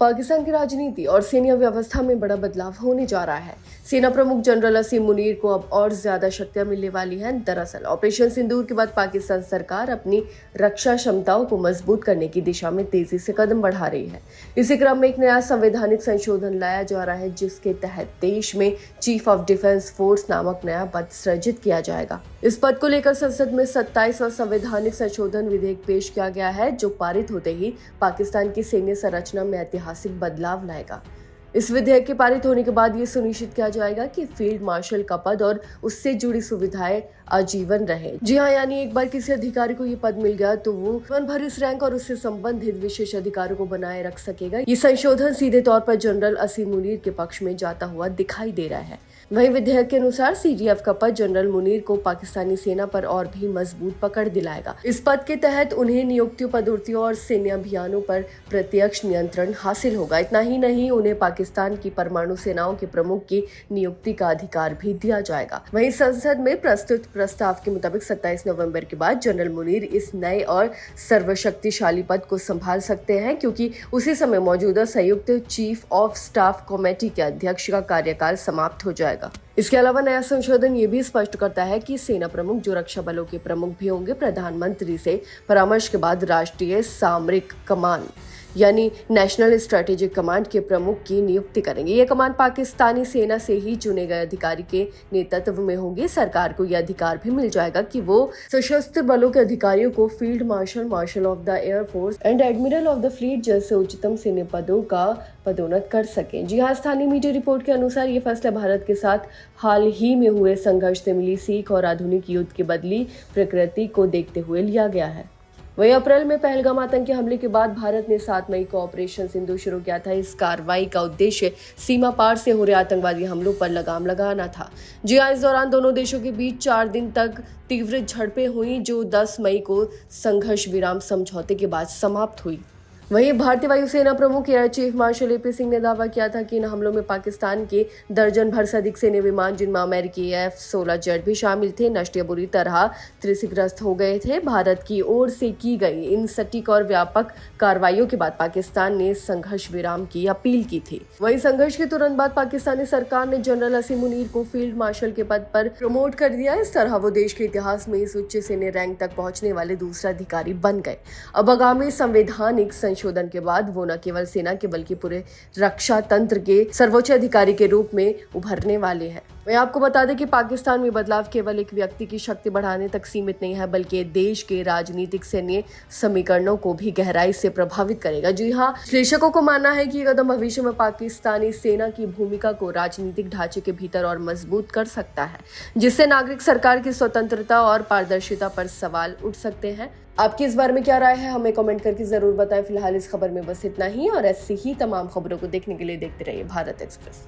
पाकिस्तान की राजनीति और सैन्य व्यवस्था में बड़ा बदलाव होने जा रहा है। सेना प्रमुख जनरल असीम मुनीर को अब और ज्यादा शक्तियां मिलने वाली हैं। दरअसल ऑपरेशन सिंदूर के बाद पाकिस्तान सरकार अपनी रक्षा क्षमताओं को मजबूत करने की दिशा में तेजी से कदम बढ़ा रही है। इसी क्रम में एक नया संवैधानिक संशोधन लाया जा रहा है, जिसके तहत देश में चीफ ऑफ डिफेंस फोर्स नामक नया पद सृजित किया जाएगा। इस पद को लेकर संसद में 27वां संवैधानिक संशोधन विधेयक पेश किया गया है, जो पारित होते ही पाकिस्तान की सैन्य संरचना में ऐतिहासिक बदलाव लाएगा। इस विधेयक के पारित होने के बाद ये सुनिश्चित किया जाएगा कि फील्ड मार्शल का पद और उससे जुड़ी सुविधाएं आजीवन रहे। जी हाँ, यानी एक बार किसी अधिकारी को ये पद मिल गया तो वो जीवन भर इस रैंक और उससे संबंधित विशेष अधिकारों को बनाए रख सकेगा। ये संशोधन सीधे तौर पर जनरल असीम मुनीर के पक्ष में जाता हुआ दिखाई दे रहा है। वहीं विधेयक के अनुसार सीडीएफ का पद जनरल मुनीर को पाकिस्तानी सेना पर और भी मजबूत पकड़ दिलाएगा। इस पद के तहत उन्हें नियुक्तियों, पदोन्नतियों और सैन्य अभियानों पर प्रत्यक्ष नियंत्रण हासिल होगा। इतना ही नहीं, उन्हें पाकिस्तान की परमाणु सेनाओं के प्रमुख की नियुक्ति का अधिकार भी दिया जाएगा। वहीं संसद में प्रस्तुत प्रस्ताव के मुताबिक 27 नवंबर के बाद जनरल मुनीर इस नए और सर्वशक्तिशाली पद को संभाल सकते हैं, क्योंकि उसी समय मौजूदा संयुक्त चीफ ऑफ स्टाफ कमेटी के अध्यक्ष का कार्यकाल समाप्त हो जाएगा। इसके अलावा नया संशोधन ये भी स्पष्ट करता है कि सेना प्रमुख, जो रक्षा बलों के प्रमुख भी होंगे, प्रधानमंत्री से परामर्श के बाद राष्ट्रीय सामरिक कमान यानी नेशनल स्ट्रेटेजिक कमांड के प्रमुख की नियुक्ति करेंगे। ये कमान पाकिस्तानी सेना से ही चुने गए अधिकारी के नेतृत्व में होगी। सरकार को यह अधिकार भी मिल जाएगा कि वो सशस्त्र बलों के अधिकारियों को field marshal, marshal of the air force and admiral of the fleet जैसे उच्चतम सैन्य पदों का पदोन्नत कर सकें। जी हाँ, स्थानीय मीडिया रिपोर्ट के अनुसार ये फैसला भारत के साथ हाल ही में हुए संघर्ष से मिली सीख और आधुनिक युद्ध की बदली प्रकृति को देखते हुए लिया गया है। वहीं अप्रैल में पहलगाम आतंकी हमले के बाद भारत ने 7 मई को ऑपरेशन सिंदूर शुरू किया था। इस कार्रवाई का उद्देश्य सीमा पार से हो रहे आतंकवादी हमलों पर लगाम लगाना था। जी हाँ, इस दौरान दोनों देशों के बीच 4 दिन तक तीव्र झड़पें हुई, जो 10 मई को संघर्ष विराम समझौते के बाद समाप्त हुई। वहीं भारतीय वायुसेना प्रमुख air chief marshal A P. Singh ने दावा किया था कि इन हमलों में पाकिस्तान के दर्जन भर से अधिक सैन्य विमान, जिनमें अमेरिकी F-16 जेट भी शामिल थे, नष्ट या बुरी तरह क्षतिग्रस्त हो गए थे। भारत की ओर से की गई इन सटीक और व्यापक कार्रवाइयों के बाद पाकिस्तान ने संघर्ष विराम की अपील की थी। वहीं संघर्ष के तुरंत बाद पाकिस्तानी सरकार ने जनरल असीम मुनीर को फील्ड मार्शल के पद पर प्रमोट कर दिया। इस तरह वो देश के इतिहास में इस उच्च सैन्य रैंक तक पहुंचने वाले दूसरा अधिकारी बन गए। अब आगामी संवैधानिक संशोधन के बाद वो न केवल सेना के बल्कि पूरे रक्षा तंत्र के सर्वोच्च अधिकारी के रूप में उभरने वाले हैं। मैं आपको बता दें कि पाकिस्तान में बदलाव केवल एक व्यक्ति की शक्ति बढ़ाने तक सीमित नहीं है, बल्कि देश के राजनीतिक सैन्य समीकरणों को भी गहराई से प्रभावित करेगा। जी हाँ, विश्लेषकों को मानना है कि ये कदम भविष्य में पाकिस्तानी सेना की भूमिका को राजनीतिक ढांचे के भीतर और मजबूत कर सकता है, जिससे नागरिक सरकार की स्वतंत्रता और पारदर्शिता पर सवाल उठ सकते हैं। आपकी इस बारे में क्या राय है, हमें कमेंट करके जरूर बताएं। फिलहाल इस खबर में बस इतना ही, और ऐसी ही तमाम खबरों को देखने के लिए देखते रहिए भारत एक्सप्रेस।